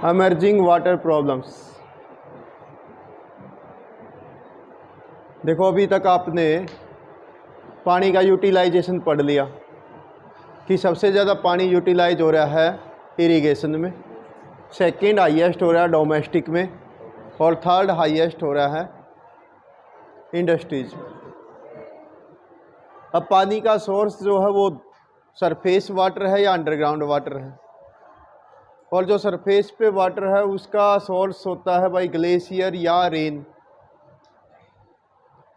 emerging water problems. देखो, अभी तक आपने पानी का यूटिलाइजेशन पढ़ लिया कि सबसे ज़्यादा पानी यूटिलाइज हो रहा है इरिगेशन में, सेकंड हाईएस्ट हो रहा है डोमेस्टिक में, और थर्ड हाईएस्ट हो रहा है इंडस्ट्रीज में। अब पानी का सोर्स जो है वो सरफेस वाटर है या अंडरग्राउंड वाटर है, और जो सरफेस पे वाटर है उसका सोर्स होता है भाई ग्लेशियर या रेन,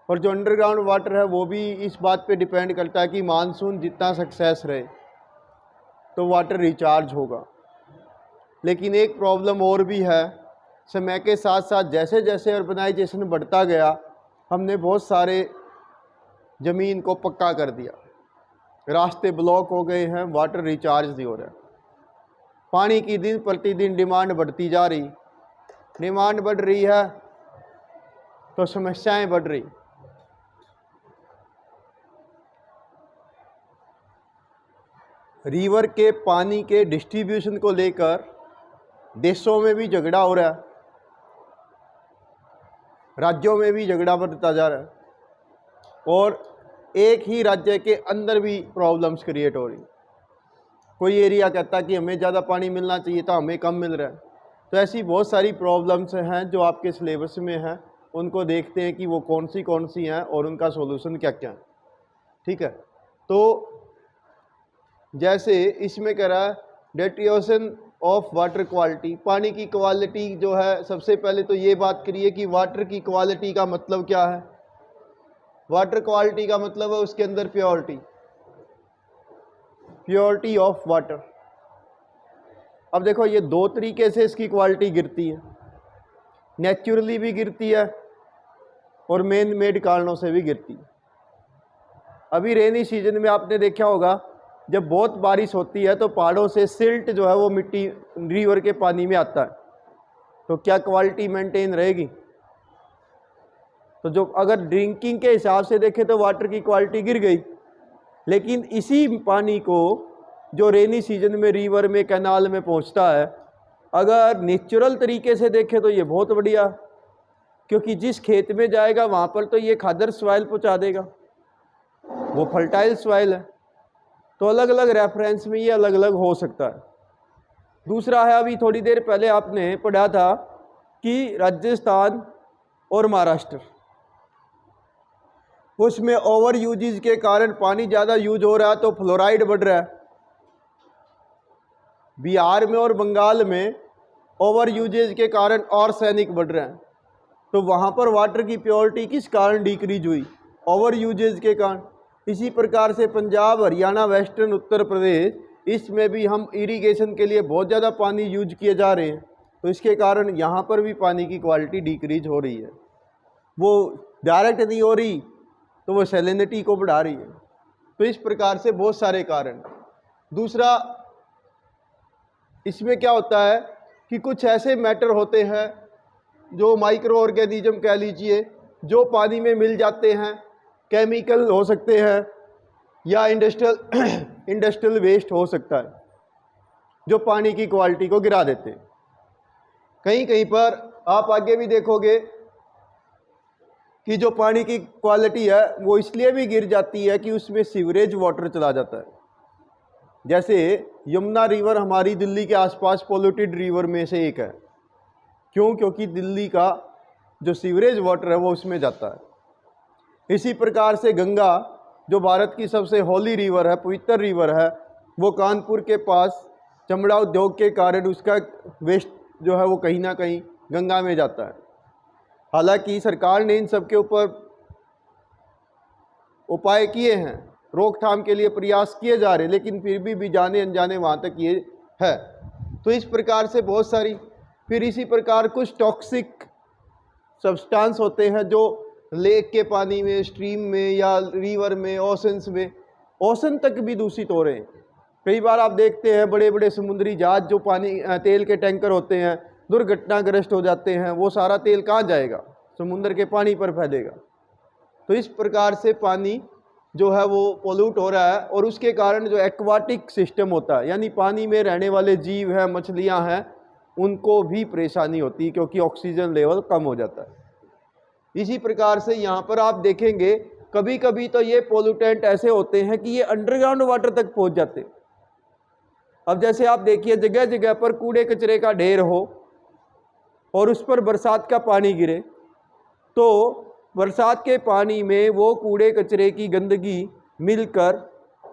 और जो अंडरग्राउंड वाटर है वो भी इस बात पे डिपेंड करता है कि मानसून जितना सक्सेस रहे तो वाटर रिचार्ज होगा। लेकिन एक प्रॉब्लम और भी है, समय के साथ साथ जैसे जैसे अर्बनाइजेशन बढ़ता गया हमने बहुत सारे ज़मीन को पक्का कर दिया, रास्ते ब्लॉक हो गए हैं, वाटर रिचार्ज नहीं हो रहा। पानी की दिन प्रतिदिन डिमांड बढ़ती जा रही, डिमांड बढ़ रही है तो समस्याएं बढ़ रही। रिवर के पानी के डिस्ट्रीब्यूशन को लेकर देशों में भी झगड़ा हो रहा है, राज्यों में भी झगड़ा बढ़ता जा रहा है, और एक ही राज्य के अंदर भी प्रॉब्लम्स क्रिएट हो रही। कोई एरिया कहता है कि हमें ज़्यादा पानी मिलना चाहिए था, हमें कम मिल रहा है। तो ऐसी बहुत सारी प्रॉब्लम्स हैं जो आपके सिलेबस में हैं, उनको देखते हैं कि वो कौन सी हैं और उनका सॉल्यूशन क्या क्या है। ठीक है, तो जैसे इसमें कह रहा है डेटेरियोरेशन ऑफ वाटर क्वालिटी, पानी की क्वालिटी जो है, सबसे पहले तो ये बात करिए कि वाटर की क्वालिटी का मतलब क्या है। वाटर क्वालिटी का मतलब है उसके अंदर प्योरिटी, प्योरिटी ऑफ वाटर। अब देखो, ये दो तरीके से इसकी क्वालिटी गिरती है, नेचुरली भी गिरती है और मैन मेड कारणों से भी गिरती है। अभी रेनी सीजन में आपने देखा होगा, जब बहुत बारिश होती है तो पहाड़ों से सिल्ट जो है वो मिट्टी रिवर के पानी में आता है, तो क्या क्वालिटी मेंटेन रहेगी। तो जो अगर ड्रिंकिंग के हिसाब से देखें तो वाटर की क्वालिटी गिर गई। लेकिन इसी पानी को जो रेनी सीजन में रिवर में कैनाल में पहुंचता है, अगर नेचुरल तरीके से देखें तो ये बहुत बढ़िया, क्योंकि जिस खेत में जाएगा वहाँ पर तो ये खादर सॉइल पहुँचा देगा, वो फर्टाइल सॉइल है। तो अलग अलग रेफरेंस में ये अलग अलग हो सकता है। दूसरा है, अभी थोड़ी देर पहले आपने पढ़ा था कि राजस्थान और महाराष्ट्र, उसमें ओवर यूजेज के कारण पानी ज़्यादा यूज हो रहा है तो फ्लोराइड बढ़ रहा है। बिहार में और बंगाल में ओवर यूजेज के कारण आर्सेनिक बढ़ रहा है, तो वहाँ पर वाटर की प्योरिटी किस कारण डिक्रीज हुई, ओवर यूजेज के कारण। इसी प्रकार से पंजाब, हरियाणा, वेस्टर्न उत्तर प्रदेश, इसमें भी हम इरिगेशन के लिए बहुत ज़्यादा पानी यूज किए जा रहे हैं, तो इसके कारण यहाँ पर भी पानी की क्वालिटी डिक्रीज हो रही है। वो डायरेक्ट नहीं हो रही तो वो सैलिनिटी को बढ़ा रही है। तो इस प्रकार से बहुत सारे कारण। दूसरा, इसमें क्या होता है कि कुछ ऐसे मैटर होते हैं जो माइक्रो ऑर्गेनिज्म कह लीजिए, जो पानी में मिल जाते हैं, केमिकल हो सकते हैं या इंडस्ट्रियल वेस्ट हो सकता है, जो पानी की क्वालिटी को गिरा देते हैं। कहीं कहीं पर आप आगे भी देखोगे कि जो पानी की क्वालिटी है वो इसलिए भी गिर जाती है कि उसमें सीवरेज वाटर चला जाता है। जैसे यमुना रिवर हमारी दिल्ली के आसपास पोल्यूटेड रिवर में से एक है। क्यों? क्योंकि दिल्ली का जो सीवरेज वाटर है वो उसमें जाता है। इसी प्रकार से गंगा, जो भारत की सबसे होली रिवर है, पवित्र रिवर है, वो कानपुर के पास चमड़ा उद्योग के कारण उसका वेस्ट जो है वो कहीं ना कहीं गंगा में जाता है। हालांकि सरकार ने इन सब के ऊपर उपाय किए हैं, रोकथाम के लिए प्रयास किए जा रहे, लेकिन फिर भी जाने अनजाने वहाँ तक ये है। तो इस प्रकार से बहुत सारी, फिर इसी प्रकार कुछ टॉक्सिक सब्सटेंस होते हैं जो लेक के पानी में, स्ट्रीम में या रिवर में, ओशंस में, ओशन तक भी दूषित हो रहे हैं। कई बार आप देखते हैं बड़े बड़े समुद्री जहाज जो पानी तेल के टैंकर होते हैं दुर्घटनाग्रस्त हो जाते हैं, वो सारा तेल कहाँ जाएगा? समुद्र के पानी पर फैलेगा। तो इस प्रकार से पानी जो है वो पोल्यूट हो रहा है, और उसके कारण जो एक्वाटिक सिस्टम होता है, यानी पानी में रहने वाले जीव हैं, मछलियां हैं, उनको भी परेशानी होती है क्योंकि ऑक्सीजन लेवल कम हो जाता है। इसी प्रकार से यहाँ पर आप देखेंगे कभी कभी तो ये पोल्यूटेंट ऐसे होते हैं कि ये अंडरग्राउंड वाटर तक पहुँच जाते हैं। अब जैसे आप देखिए जगह जगह पर कूड़े कचरे का ढेर हो और उस पर बरसात का पानी गिरे तो बरसात के पानी में वो कूड़े कचरे की गंदगी मिलकर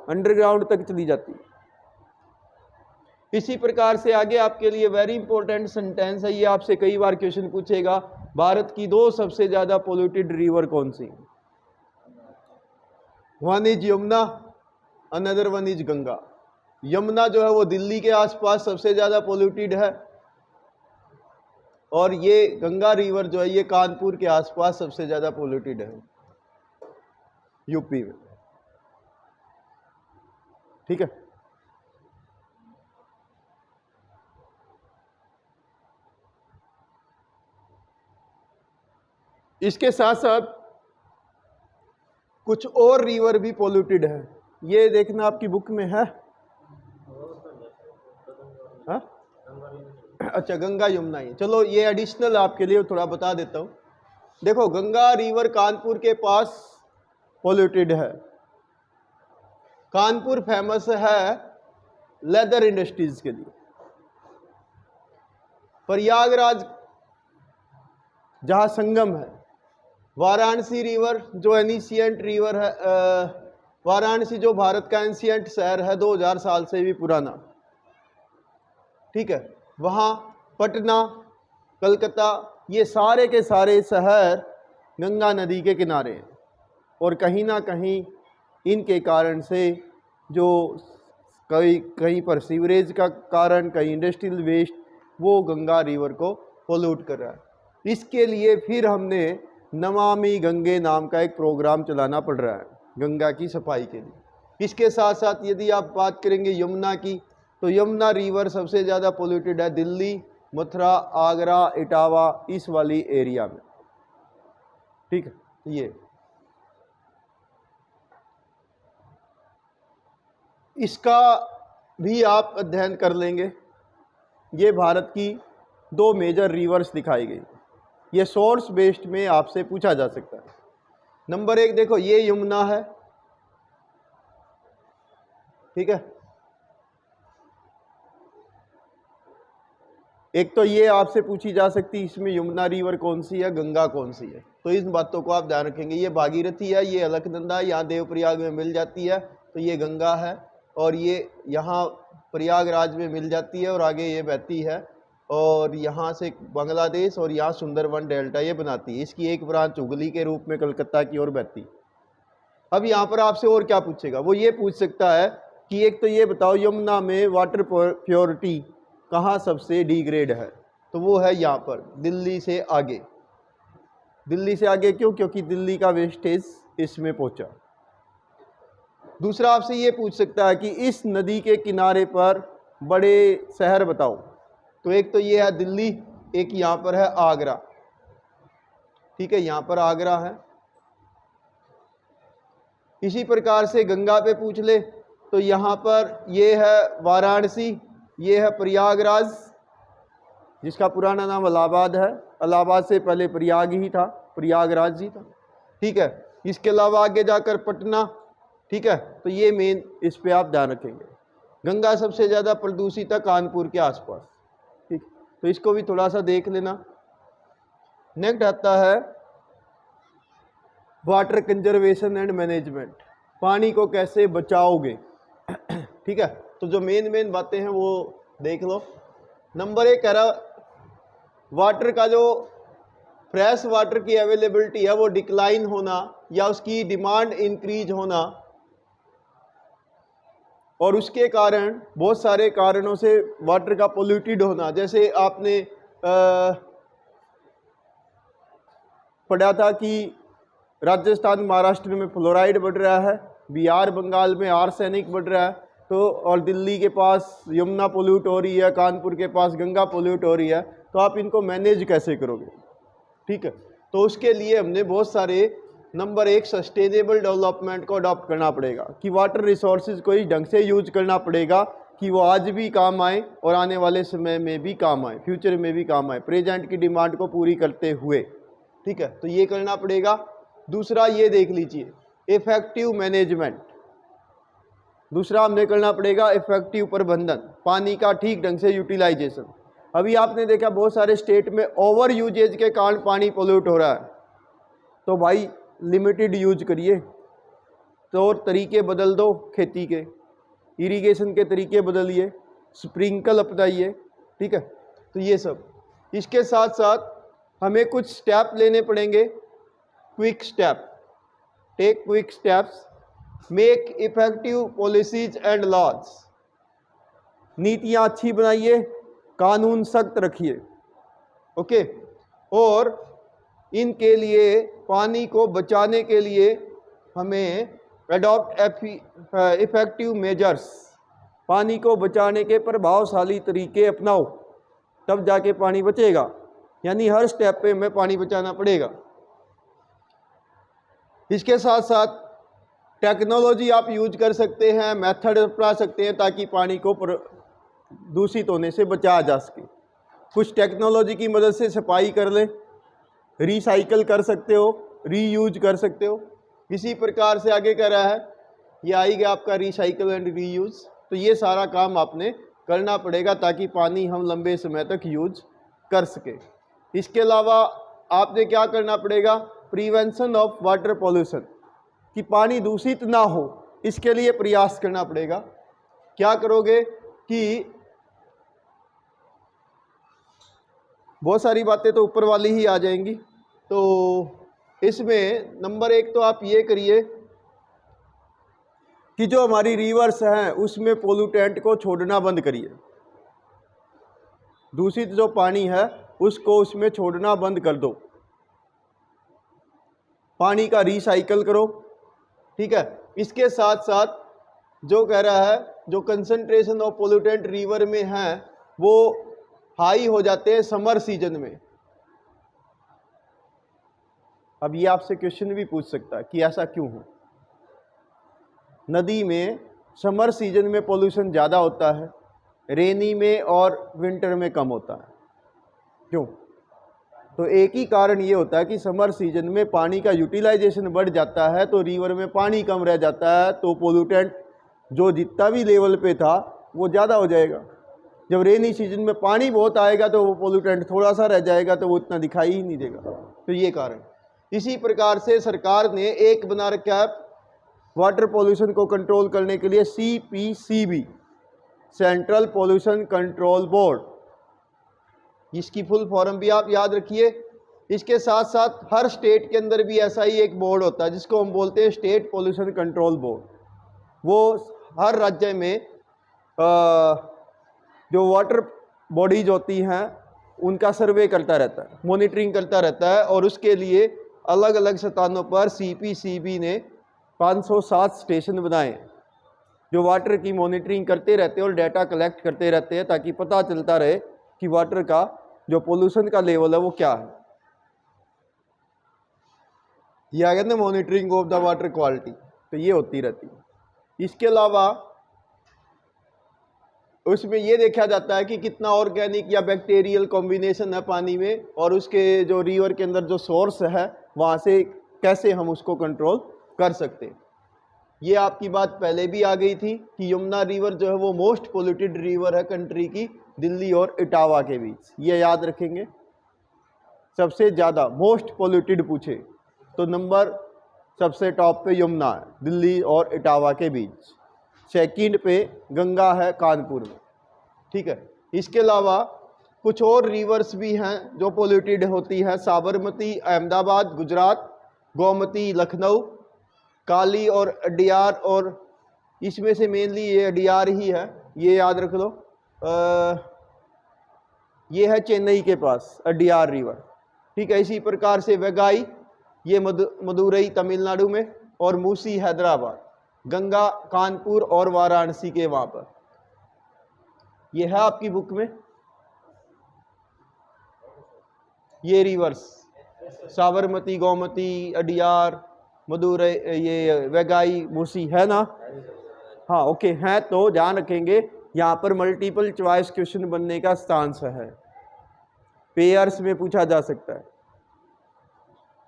अंडरग्राउंड तक चली जाती है। इसी प्रकार से आगे आपके लिए वेरी इंपॉर्टेंट सेंटेंस है, ये आपसे कई बार क्वेश्चन पूछेगा, भारत की 2 सबसे ज्यादा पोल्यूटेड रिवर कौन सी? One is Yamuna, another one is Ganga. Yamuna जो है वो दिल्ली के आसपास सबसे ज्यादा पोल्यूटेड है और ये गंगा रिवर जो है ये कानपुर के आसपास सबसे ज्यादा पोल्यूटेड है यूपी में। ठीक है, इसके साथ साथ कुछ और रिवर भी पोल्यूटेड है, ये देखना आपकी बुक में है। हाँ? अच्छा, गंगा यमुना ही, चलो ये एडिशनल आपके लिए थोड़ा बता देता हूँ। देखो गंगा रिवर कानपुर के पास पोल्यूटेड है। कानपुर फेमस है लेदर इंडस्ट्रीज के लिए। प्रयागराज जहाँ संगम है, वाराणसी रिवर जो एनिशियंट रिवर है, वाराणसी जो भारत का एंशियंट शहर है 2000 साल से भी पुराना, ठीक है, वहाँ पटना, कलकत्ता, ये सारे के सारे शहर गंगा नदी के किनारे हैं और कहीं ना कहीं इनके कारण से जो कहीं पर सीवरेज का कारण, कहीं इंडस्ट्रियल वेस्ट, वो गंगा रिवर को पोल्यूट कर रहा है। इसके लिए फिर हमने नमामि गंगे नाम का एक प्रोग्राम चलाना पड़ रहा है गंगा की सफाई के लिए। इसके साथ साथ यदि आप बात करेंगे यमुना की, तो यमुना रिवर सबसे ज़्यादा पोल्यूटेड है दिल्ली, मथुरा, आगरा, इटावा, इस वाली एरिया में। ठीक है, ये इसका भी आप अध्ययन कर लेंगे। ये भारत की 2 मेजर रिवर्स दिखाई गई, ये सोर्स बेस्ड में आपसे पूछा जा सकता है। नंबर 1 देखो, ये यमुना है, ठीक है, एक तो ये आपसे पूछी जा सकती है इसमें यमुना रिवर कौन सी है, गंगा कौन सी है, तो इन बातों को आप ध्यान रखेंगे। ये भागीरथी है, ये अलकनंदा, यहाँ देवप्रयाग में मिल जाती है तो ये गंगा है, और ये यहाँ प्रयागराज में मिल जाती है और आगे ये बहती है और यहाँ से बांग्लादेश और यहाँ सुंदरवन डेल्टा ये बनाती है। इसकी एक ब्रांच हुगली के रूप में कलकत्ता की ओर बहती है। अब यहाँ पर आपसे और क्या पूछेगा, वो ये पूछ सकता है कि एक तो ये बताओ यमुना में वाटर प्योरिटी कहाँ सबसे डिग्रेड है, तो वो है यहाँ पर दिल्ली से आगे। दिल्ली से आगे क्यों? क्योंकि दिल्ली का वेस्टेज इसमें पहुँचा। दूसरा आपसे ये पूछ सकता है कि इस नदी के किनारे पर बड़े शहर बताओ, तो एक तो ये है दिल्ली, एक यहाँ पर है आगरा, ठीक है, यहाँ पर आगरा है। इसी प्रकार से गंगा पे पूछ ले तो यहाँ पर ये है वाराणसी, ये है प्रयागराज जिसका पुराना नाम इलाहाबाद है, इलाहाबाद से पहले प्रयाग ही था, प्रयागराज ही था, ठीक है। इसके अलावा आगे जाकर पटना, ठीक है, तो ये मेन इस पे आप ध्यान रखेंगे। गंगा सबसे ज़्यादा प्रदूषित है कानपुर के आसपास, ठीक, तो इसको भी थोड़ा सा देख लेना। नेक्स्ट आता है वाटर कंजर्वेशन एंड मैनेजमेंट, पानी को कैसे बचाओगे, ठीक है, तो जो मेन बातें हैं वो देख लो। नंबर 1 कह रहा वाटर का जो फ्रेश वाटर की अवेलेबिलिटी है वो डिक्लाइन होना या उसकी डिमांड इंक्रीज होना, और उसके कारण बहुत सारे कारणों से वाटर का पोल्यूटेड होना। जैसे आपने पढ़ा था कि राजस्थान महाराष्ट्र में फ्लोराइड बढ़ रहा है, बिहार बंगाल में आर्सेनिक बढ़ रहा है, तो और दिल्ली के पास यमुना पोल्यूट हो रही है, कानपुर के पास गंगा पोल्यूट हो रही है, तो आप इनको मैनेज कैसे करोगे, ठीक है। तो उसके लिए हमने बहुत सारे नंबर 1 सस्टेनेबल डेवलपमेंट को अडॉप्ट करना पड़ेगा कि वाटर रिसोर्सेज को इस ढंग से यूज करना पड़ेगा कि वो आज भी काम आए और आने वाले समय में भी काम आए, फ्यूचर में भी काम आए, प्रेजेंट की डिमांड को पूरी करते हुए। ठीक है, तो ये करना पड़ेगा। दूसरा ये देख लीजिए, इफेक्टिव मैनेजमेंट। दूसरा हमने करना पड़ेगा इफेक्टिव प्रबंधन, पानी का ठीक ढंग से यूटिलाइजेशन। अभी आपने देखा बहुत सारे स्टेट में ओवर यूजेज के कारण पानी पोल्यूट हो रहा है, तो भाई लिमिटेड यूज करिए, तो तरीके बदल दो खेती के, इरिगेशन के तरीके बदलिए, स्प्रिंकल अपनाइए। ठीक है, तो ये सब। इसके साथ साथ हमें कुछ स्टेप लेने पड़ेंगे, quick step. Take quick steps, make effective policies and laws. नीतियाँ अच्छी बनाइए, कानून सख्त रखिए। ओके, और इनके लिए पानी को बचाने के लिए हमें अडॉप्ट इफेक्टिव मेजर्स, पानी को बचाने के प्रभावशाली तरीके अपनाओ, तब जाके पानी बचेगा। यानी हर स्टेप पे हमें पानी बचाना पड़ेगा। इसके साथ साथ टेक्नोलॉजी आप यूज कर सकते हैं, मेथड अपना सकते हैं ताकि पानी को दूषित होने से बचाया जा सके। कुछ टेक्नोलॉजी की मदद से सफाई कर लें, रिसाइकल कर सकते हो, रीयूज कर सकते हो। इसी प्रकार से आगे कह रहा है, ये आएगा आपका रिसाइकल एंड रीयूज। तो ये सारा काम आपने करना पड़ेगा ताकि पानी हम लंबे समय तक यूज कर सके। इसके अलावा आपने क्या करना पड़ेगा, प्रिवेंशन ऑफ वाटर पॉल्यूशन, कि पानी दूषित ना हो, इसके लिए प्रयास करना पड़ेगा। क्या करोगे कि बहुत सारी बातें तो ऊपर वाली ही आ जाएंगी, तो इसमें नंबर 1 तो आप ये करिए कि जो हमारी रिवर्स हैं उसमें पोल्यूटेंट को छोड़ना बंद करिए। दूषित जो पानी है उसको उसमें छोड़ना बंद कर दो। पानी का रिसाइकल करो। ठीक है, इसके साथ साथ जो कह रहा है, जो कंसंट्रेशन ऑफ पोल्यूटेंट रिवर में है वो हाई हो जाते हैं समर सीजन में। अब ये आपसे क्वेश्चन भी पूछ सकता है कि ऐसा क्यों हो। नदी में समर सीजन में पोल्यूशन ज़्यादा होता है, रेनी में और विंटर में कम होता है। क्यों? तो एक ही कारण ये होता है कि समर सीजन में पानी का यूटिलाइजेशन बढ़ जाता है, तो रिवर में पानी कम रह जाता है, तो पोल्यूटेंट जो जितना भी लेवल पे था वो ज़्यादा हो जाएगा। जब रेनी सीजन में पानी बहुत आएगा तो वो पोल्यूटेंट थोड़ा सा रह जाएगा, तो वो इतना दिखाई ही नहीं देगा। तो ये कारण। इसी प्रकार से सरकार ने एक बना रखा है वाटर पोल्यूशन को कंट्रोल करने के लिए, CPCB, central pollution control board. इसकी फुल फॉर्म भी आप याद रखिए। इसके साथ साथ हर स्टेट के अंदर भी ऐसा ही एक बोर्ड होता है जिसको हम बोलते हैं स्टेट पोल्यूशन कंट्रोल बोर्ड। वो हर राज्य में जो वाटर बॉडीज होती हैं उनका सर्वे करता रहता है, मॉनिटरिंग करता रहता है, और उसके लिए अलग अलग स्थानों पर CPCB ने 507 स्टेशन बनाए जो वाटर की मॉनिटरिंग करते रहते हैं और डाटा कलेक्ट करते रहते हैं, ताकि पता चलता रहे कि वाटर का जो पोल्यूशन का लेवल है वो क्या है। ये आ गया ना, monitoring of the water quality. तो ये होती रहती है। इसके अलावा उसमें ये देखा जाता है कि कितना ऑर्गेनिक या बैक्टीरियल कॉम्बिनेशन है पानी में, और उसके जो रिवर के अंदर जो सोर्स है वहाँ से कैसे हम उसको कंट्रोल कर सकते हैं। ये आपकी बात पहले भी आ गई थी कि यमुना रिवर जो है वो मोस्ट पोल्यूटेड रिवर है कंट्री की, दिल्ली और इटावा के बीच। ये याद रखेंगे। सबसे ज़्यादा मोस्ट पोल्यूटेड पूछे तो नंबर सबसे टॉप पे यमुना है, दिल्ली और इटावा के बीच। सेकंड पे गंगा है कानपुर में। ठीक है, इसके अलावा कुछ और रिवर्स भी हैं जो पोल्यूटेड होती हैं। साबरमती अहमदाबाद गुजरात, गोमती लखनऊ, काली और अडियार, और इसमें से मेनली ये अडियार ही है, ये याद रख लो। ये है चेन्नई के पास अडियार रिवर। ठीक है, इसी प्रकार से वेगाई, ये मदुरई तमिलनाडु में, और मूसी हैदराबाद, गंगा कानपुर और वाराणसी के वहाँ पर। ये है आपकी बुक में ये रिवर्स, साबरमती, गोमती, अडियार, मदुरई, ये वेगाई, मूसी, है ना? हाँ, ओके, हैं तो ध्यान रखेंगे यहाँ पर मल्टीपल चॉइस क्वेश्चन बनने का चांस है, पेयर्स में पूछा जा सकता है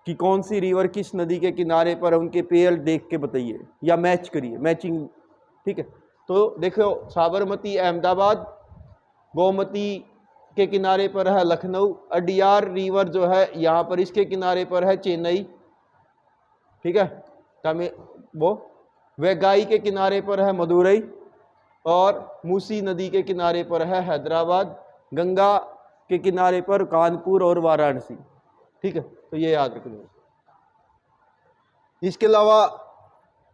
कि कौन सी रिवर किस नदी के किनारे पर है, उनके पेयर देख के बताइए या मैच करिए, मैचिंग। ठीक है, तो देखो साबरमती अहमदाबाद, गोमती के किनारे पर है लखनऊ, अडियार रिवर जो है यहाँ पर इसके किनारे पर है चेन्नई। ठीक है, तमिल वो वैगाई के किनारे पर है मदुरई, और मूसी नदी के किनारे पर है हैदराबाद, गंगा के किनारे पर कानपुर और वाराणसी। ठीक है, तो ये याद रखना। इसके अलावा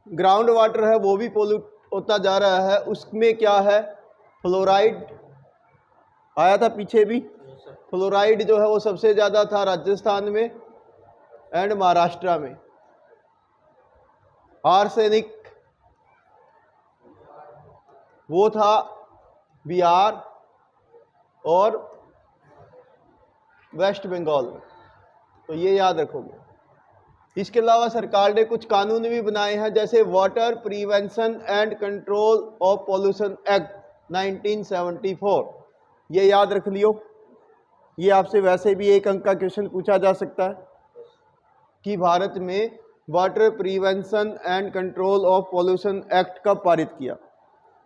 ग्राउंड वाटर है वो भी पोल्यूट होता जा रहा है, उसमें क्या है, फ्लोराइड आया था पीछे भी। फ्लोराइड जो है वो सबसे ज़्यादा था राजस्थान में एंड महाराष्ट्र में। आर्सेनिक वो था बिहार और वेस्ट बंगाल में, तो ये याद रखोगे। इसके अलावा सरकार ने कुछ कानून भी बनाए हैं, जैसे water prevention and control of pollution act 1974, ये याद रख लियो। ये आपसे वैसे भी एक अंक का क्वेश्चन पूछा जा सकता है कि भारत में water prevention and control of pollution act कब पारित किया।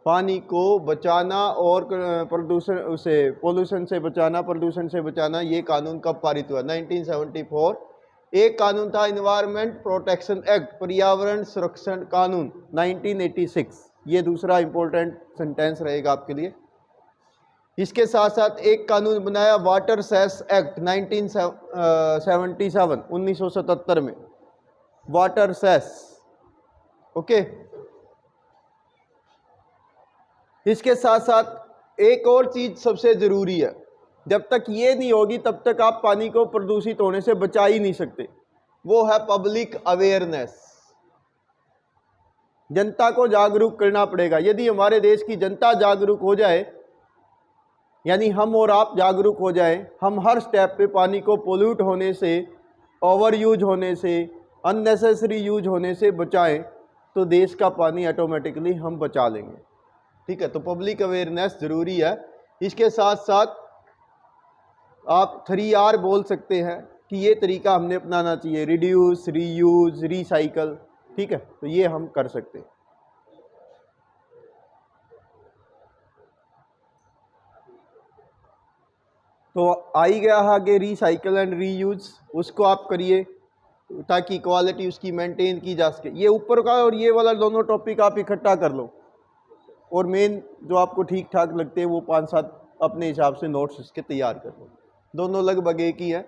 पानी को बचाना और प्रदूषण उसे पोल्यूशन से बचाना, प्रदूषण से बचाना, ये कानून कब पारित हुआ, 1974। एक कानून था इन्वायरमेंट प्रोटेक्शन एक्ट, पर्यावरण संरक्षण कानून 1986, ये दूसरा इंपॉर्टेंट सेंटेंस रहेगा आपके लिए। इसके साथ साथ एक कानून बनाया वाटर सेस एक्ट 1977, 1977 में, वाटर सेस। ओके, इसके साथ साथ एक और चीज सबसे जरूरी है, जब तक ये नहीं होगी तब तक आप पानी को प्रदूषित होने से बचा ही नहीं सकते, वो है पब्लिक अवेयरनेस। जनता को जागरूक करना पड़ेगा। यदि हमारे देश की जनता जागरूक हो जाए, यानी हम और आप जागरूक हो जाए, हम हर स्टेप पे पानी को पोल्यूट होने से, ओवर यूज होने से, अननेसेसरी यूज होने से बचाएं, तो देश का पानी ऑटोमेटिकली हम बचा लेंगे। ठीक है, तो पब्लिक अवेयरनेस ज़रूरी है। इसके साथ साथ आप 3R बोल सकते हैं कि ये तरीका हमने अपनाना चाहिए, रिड्यूस, रीयूज, रिसाइकल। ठीक है, तो ये हम कर सकते हैं। तो आ ही गया आगे रिसाइकल एंड रीयूज, उसको आप करिए ताकि क्वालिटी उसकी मेंटेन की जा सके। ये ऊपर का और ये वाला दोनों टॉपिक आप इकट्ठा कर लो, और मेन जो आपको ठीक ठाक लगते हैं वो 5-7 अपने हिसाब से नोट्स इसके तैयार कर लो, दोनों लगभग एक ही है।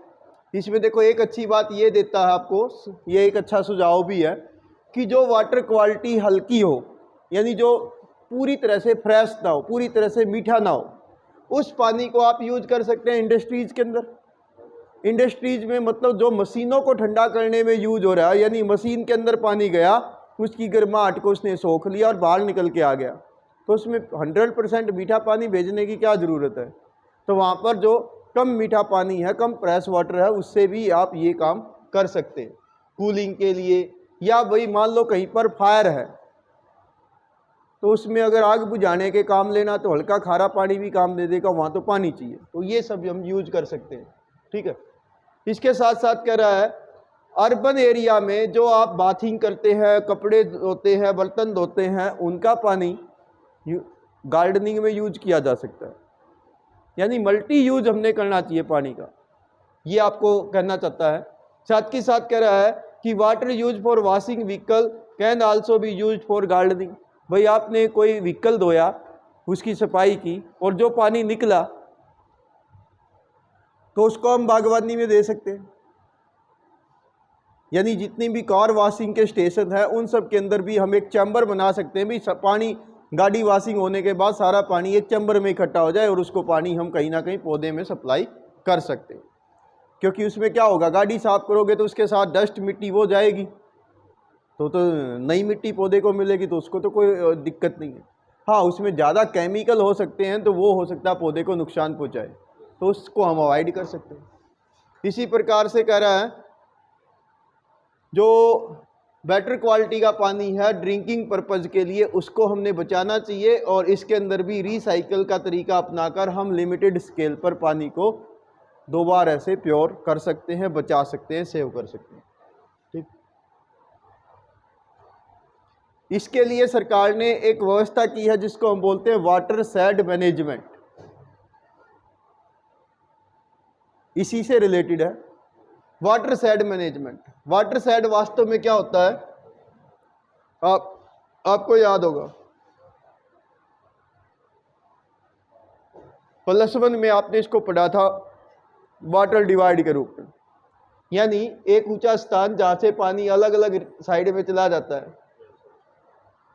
इसमें देखो एक अच्छी बात ये देता है आपको, ये एक अच्छा सुझाव भी है कि जो वाटर क्वालिटी हल्की हो, यानी जो पूरी तरह से फ्रेश ना हो, पूरी तरह से मीठा ना हो, उस पानी को आप यूज कर सकते हैं इंडस्ट्रीज़ के अंदर। इंडस्ट्रीज़ में मतलब जो मशीनों को ठंडा करने में यूज हो रहा है, यानी मशीन के अंदर पानी गया, उसकी गर्माहट को उसने सोख लिया और बाहर निकल के आ गया, तो उसमें 100% मीठा पानी भेजने की क्या ज़रूरत है। तो वहाँ पर जो कम मीठा पानी है, कम फ्रेश वाटर है, उससे भी आप ये काम कर सकते हैं कूलिंग के लिए। या वही मान लो कहीं पर फायर है, तो उसमें अगर आग बुझाने के काम लेना, तो हल्का खारा पानी भी काम दे देगा, वहाँ तो पानी चाहिए, तो ये सब हम यूज कर सकते हैं। ठीक है, इसके साथ साथ कह रहा है अर्बन एरिया में जो आप बाथिंग करते हैं, कपड़े धोते हैं, बर्तन धोते हैं, उनका पानी गार्डनिंग में यूज किया जा सकता है। यानी मल्टी यूज हमने करना चाहिए पानी का, ये आपको कहना चाहता है। साथ के साथ कह रहा है कि water use for washing vehicle can also be use for gardening. भाई आपने कोई व्हीकल धोया, उसकी सफाई की, और जो पानी निकला तो उसको हम बागवानी में दे सकते हैं। यानी जितनी भी कार वॉशिंग के स्टेशन है, उन सब के अंदर भी हम एक चैम्बर बना सकते हैं। भी पानी गाड़ी वॉशिंग होने के बाद सारा पानी एक चैम्बर में इकट्ठा हो जाए, और उसको पानी हम कहीं ना कहीं पौधे में सप्लाई कर सकते हैं। क्योंकि उसमें क्या होगा, गाड़ी साफ करोगे तो उसके साथ डस्ट मिट्टी वो जाएगी, तो नई मिट्टी पौधे को मिलेगी, तो उसको तो कोई दिक्कत नहीं है। हाँ, उसमें ज़्यादा केमिकल हो सकते हैं, तो वो हो सकता है पौधे को नुकसान पहुँचाए, तो उसको हम अवॉइड कर सकते हैं। इसी प्रकार से कह रहा है जो बेटर क्वालिटी का पानी है ड्रिंकिंग पर्पज़ के लिए, उसको हमने बचाना चाहिए। और इसके अंदर भी रिसाइकल का तरीका अपनाकर हम लिमिटेड स्केल पर पानी को दो बार ऐसे प्योर कर सकते हैं, बचा सकते हैं, सेव कर सकते हैं। ठीक, इसके लिए सरकार ने एक व्यवस्था की है जिसको हम बोलते हैं वाटर शेड मैनेजमेंट। इसी से रिलेटेड है water shade management. Water shade वास्तव में क्या होता है, आपको याद होगा +1 में आपने इसको पढ़ा था वाटर डिवाइड के रूप में, यानी एक ऊंचा स्थान जहां से पानी अलग अलग साइड में चला जाता है,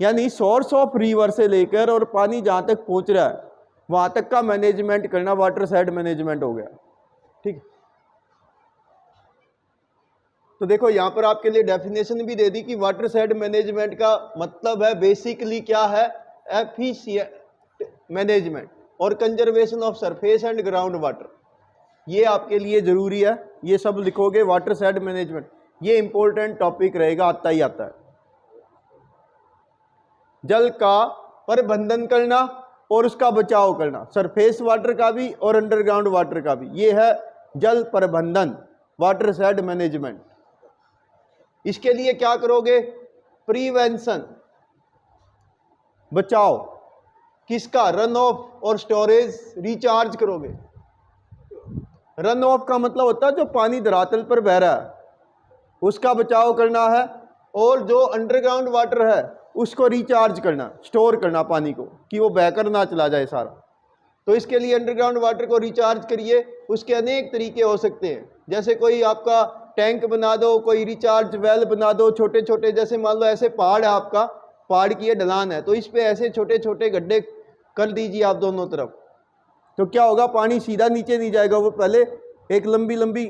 यानी सोर्स ऑफ रिवर से लेकर और पानी जहां तक पहुंच रहा है वहां तक का मैनेजमेंट करना वाटर शेड मैनेजमेंट हो गया। ठीक, तो देखो यहां पर आपके लिए डेफिनेशन भी दे दी कि वाटर शेड मैनेजमेंट का मतलब है बेसिकली क्या है, एफिशिएंट मैनेजमेंट और conservation of surface and ground water. ये आपके लिए जरूरी है, ये सब लिखोगे वाटर शेड मैनेजमेंट, ये इंपॉर्टेंट टॉपिक रहेगा, आता ही आता है। जल का प्रबंधन करना और उसका बचाव करना, सरफेस वाटर का भी और अंडरग्राउंड वाटर का भी, ये है जल प्रबंधन, वाटर शेड मैनेजमेंट। इसके लिए क्या करोगे, प्रिवेंशन, बचाव किसका, रन ऑफ और स्टोरेज, रिचार्ज करोगे। रन ऑफ का मतलब होता है जो पानी धरातल पर बह रहा है उसका बचाव करना है, और जो अंडरग्राउंड वाटर है उसको रिचार्ज करना, स्टोर करना पानी को कि वो बहकर ना चला जाए सारा। तो इसके लिए अंडरग्राउंड वाटर को रिचार्ज करिए। उसके अनेक तरीके हो सकते हैं, जैसे कोई आपका टैंक बना दो, कोई रिचार्ज वेल बना दो, छोटे छोटे, जैसे मान लो ऐसे पहाड़ है आपका, पहाड़ की ये ढलान है तो इस पे ऐसे छोटे छोटे गड्ढे कर दीजिए आप दोनों तरफ, तो क्या होगा, पानी सीधा नीचे नहीं जाएगा, वो पहले एक लंबी लंबी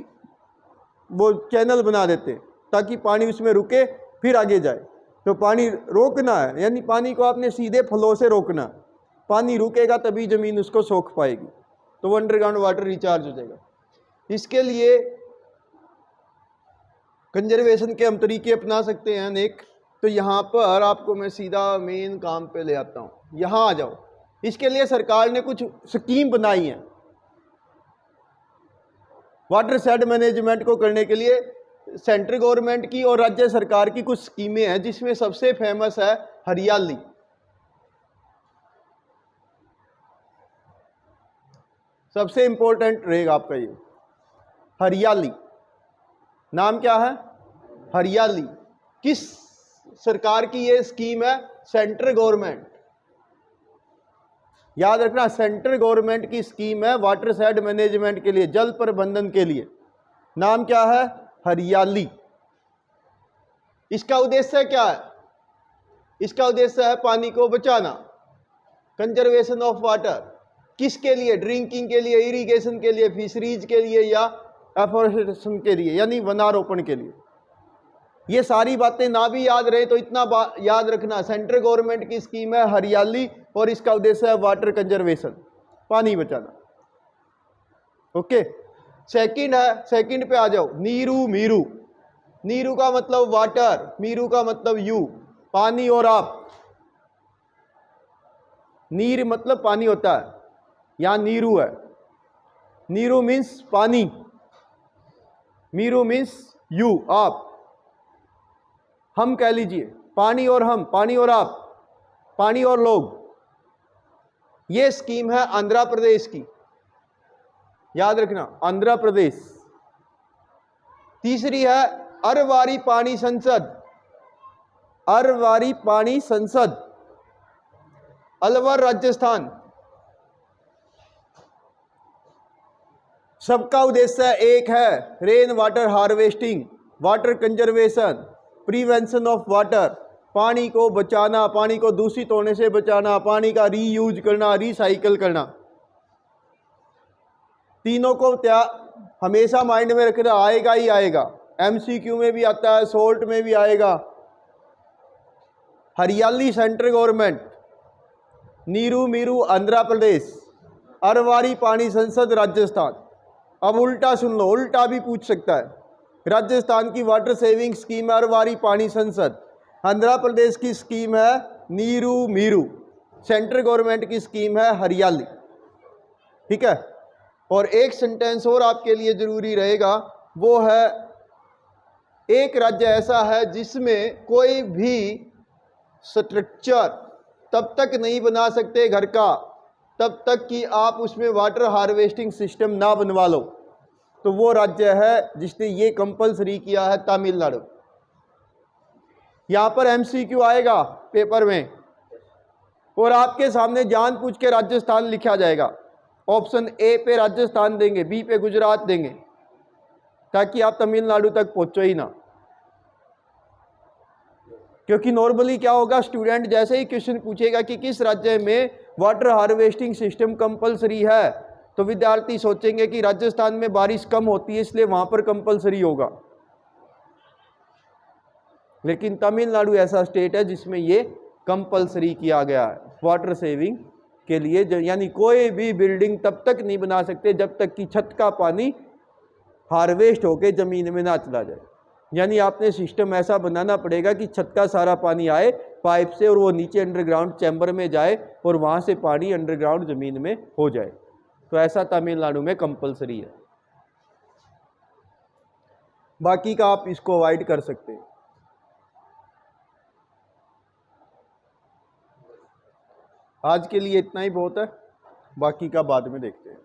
वो चैनल बना देते हैं ताकि पानी उसमें रुके फिर आगे जाए। तो पानी रोकना है, यानी पानी को आपने सीधे फ्लो से रोकना, पानी रुकेगा तभी ज़मीन उसको सोख पाएगी, तो वो अंडरग्राउंड वाटर रिचार्ज हो जाएगा। इसके लिए कंजर्वेशन के हम तरीके अपना सकते हैं अनेक। तो यहाँ पर आपको मैं सीधा मेन काम पे ले आता हूँ, यहाँ आ जाओ। इसके लिए सरकार ने कुछ स्कीम बनाई है वाटर शेड मैनेजमेंट को करने के लिए। सेंट्रल गवर्नमेंट की और राज्य सरकार की कुछ स्कीमें हैं, जिसमें सबसे फेमस है हरियाली। सबसे इंपॉर्टेंट रहेगा आपका ये हरियाली। नाम क्या है, हरियाली। किस सरकार की ये स्कीम है, सेंट्रल गवर्नमेंट। याद रखना, सेंट्रल गवर्नमेंट की स्कीम है वाटर शेड मैनेजमेंट के लिए, जल प्रबंधन के लिए। नाम क्या है, हरियाली। इसका उद्देश्य क्या है, इसका उद्देश्य है पानी को बचाना, कंजर्वेशन ऑफ वाटर। किसके लिए, ड्रिंकिंग के लिए, इरिगेशन के लिए, फिशरीज के लिए या एफोरेस्टेशन के लिए, यानी वनारोपण के लिए। ये सारी बातें ना भी याद रहे तो इतना याद रखना, सेंट्रल गवर्नमेंट की स्कीम है हरियाली और इसका उद्देश्य है वाटर कंजर्वेशन, पानी बचाना। ओके, सेकंड है, सेकंड पे आ जाओ, नीरू मीरू। नीरू का मतलब वाटर, मीरू का मतलब यू, पानी और आप। नीर मतलब पानी होता है, यहां नीरू है। नीरू मीन्स पानी, मीरू मीन्स यू, आप। हम कह लीजिए, पानी और हम, पानी और आप, पानी और लोग। ये स्कीम है आंध्र प्रदेश की, याद रखना, आंध्र प्रदेश। तीसरी है अरवारी पानी संसद, अरवारी पानी संसद, अलवर राजस्थान। सबका उद्देश्य एक है, rain water harvesting, water conservation, prevention of water, पानी को बचाना, पानी को दूषित होने से बचाना, पानी का रीयूज करना, रिसाइकल करना। तीनों को हमेशा माइंड में रखना, आएगा ही आएगा, एमसीक्यू में भी आता है, सोल्ट में भी आएगा। हरियाली सेंट्रल गवर्नमेंट, नीरू मीरू आंध्र प्रदेश, अरवारी पानी संसद राजस्थान। अब उल्टा सुन लो, उल्टा भी पूछ सकता है, राजस्थान की वाटर सेविंग स्कीम है अरवारी पानी संसद। आंध्र प्रदेश की स्कीम है नीरू मीरू। सेंट्रल गवर्नमेंट की स्कीम है हरियाली। ठीक है। और एक सेंटेंस और आपके लिए जरूरी रहेगा, वो है एक राज्य ऐसा है जिसमें कोई भी स्ट्रक्चर तब तक नहीं बना सकते घर का तब तक कि आप उसमें वाटर हार्वेस्टिंग सिस्टम ना बनवा लो। तो वो राज्य है जिसने ये कंपलसरी किया है, तमिलनाडु। यहां पर एमसीक्यू आएगा पेपर में और आपके सामने जानबूझ के राजस्थान लिखा जाएगा। ऑप्शन ए पे राजस्थान देंगे, बी पे गुजरात देंगे, ताकि आप तमिलनाडु तक पहुंचो ही ना। क्योंकि नॉर्मली क्या होगा, स्टूडेंट जैसे ही क्वेश्चन पूछेगा कि किस राज्य में वाटर हार्वेस्टिंग सिस्टम कंपलसरी है, तो विद्यार्थी सोचेंगे कि राजस्थान में बारिश कम होती है इसलिए वहां पर कंपलसरी होगा। लेकिन तमिलनाडु ऐसा स्टेट है जिसमें ये कंपलसरी किया गया है वाटर सेविंग के लिए। यानी कोई भी बिल्डिंग तब तक नहीं बना सकते जब तक कि छत का पानी हार्वेस्ट होके जमीन में ना चला जाए। यानी आपने सिस्टम ऐसा बनाना पड़ेगा कि छत का सारा पानी आए पाइप से और वो नीचे अंडरग्राउंड चैम्बर में जाए और वहाँ से पानी अंडरग्राउंड ज़मीन में हो जाए। तो ऐसा तमिलनाडु में कंपलसरी है, बाकी का आप इसको अवॉइड कर सकते हैं। आज के लिए इतना ही बहुत है, बाकी का बाद में देखते हैं।